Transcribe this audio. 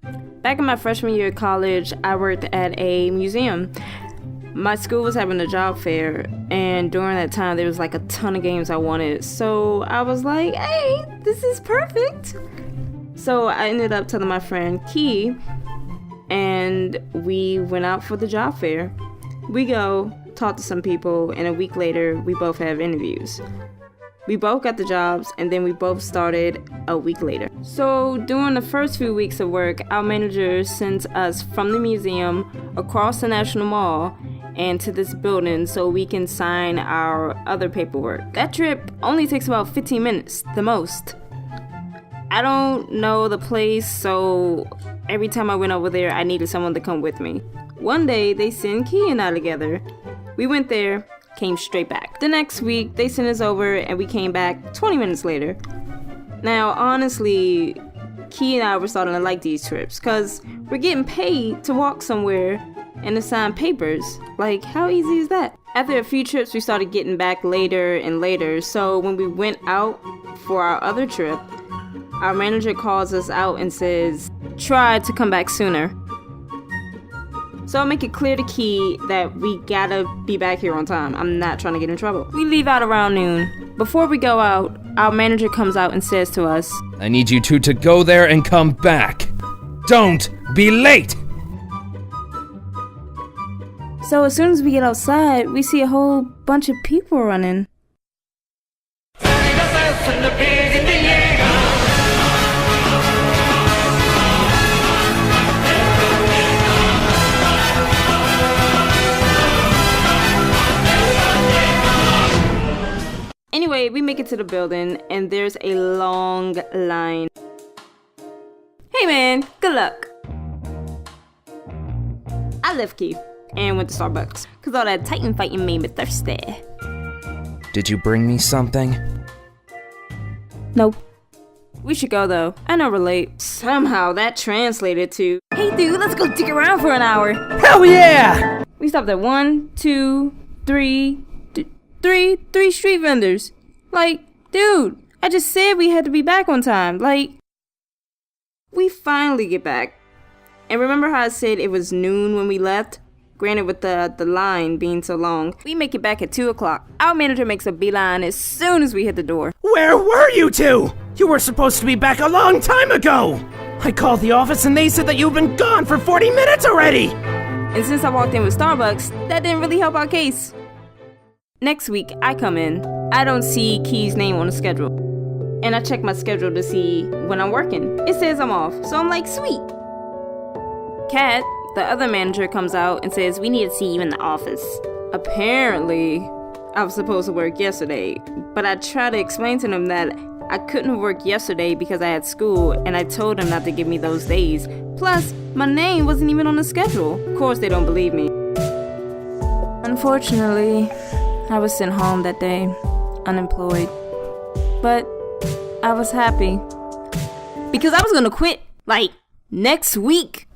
Back in my freshman year of college, I worked at a museum. My school was having a job fair, and during that time, there was like a ton of games I wanted. So I was like, hey, this is perfect. So I ended up telling my friend Key, and we went out for the job fair. We go, talk to some people, and a week later, we both have interviews. We both got the jobs, and then we both started a week later. So during the first few weeks of work, our manager sent us from the museum across the National Mall and to this building so we can sign our other paperwork. That trip only takes about 15 minutes, the most. I don't know the place, so every time I went over there, I needed someone to come with me. One day, they sent Key and I together. We went there, came straight back. The next week, they sent us over and we came back 20 minutes later. Now, honestly, Key and I were starting to like these trips because we're getting paid to walk somewhere and to sign papers. Like, how easy is that? After a few trips, we started getting back later and later. So when we went out for our other trip, our manager calls us out and says, try to come back sooner. So I'll make it clear to Key that we gotta be back here on time. I'm not trying to get in trouble. We leave out around noon. Before we go out, our manager comes out and says to us, I need you two to go there and come back. Don't be late! So as soon as we get outside, we see a whole bunch of people running. Anyway, we make it to the building, and there's a long line. Hey man, good luck. I left Key and went to Starbucks, cause all that Titan fighting made me thirsty. Did you bring me something? Nope. We should go though. I know we're late. Somehow that translated to, hey dude, let's go dig around for an hour. Hell yeah! We stopped at 1, 2, 3, three street vendors. Like, dude, I just said we had to be back on time. Like, we finally get back. And remember how I said it was noon when we left? Granted, with the line being so long. We make it back at 2 o'clock. Our manager makes a beeline as soon as we hit the door. Where were you two? You were supposed to be back a long time ago. I called the office and they said that you've been gone for 40 minutes already. And since I walked in with Starbucks, that didn't really help our case. Next week, I come in. I don't see Key's name on the schedule. And I check my schedule to see when I'm working. It says I'm off, so I'm like, sweet. Kat, the other manager, comes out and says, we need to see you in the office. Apparently, I was supposed to work yesterday, but I tried to explain to them that I couldn't have worked yesterday because I had school, and I told them not to give me those days. Plus, my name wasn't even on the schedule. Of course, they don't believe me. Unfortunately, I was sent home that day, unemployed. But I was happy because I was gonna quit, like, next week.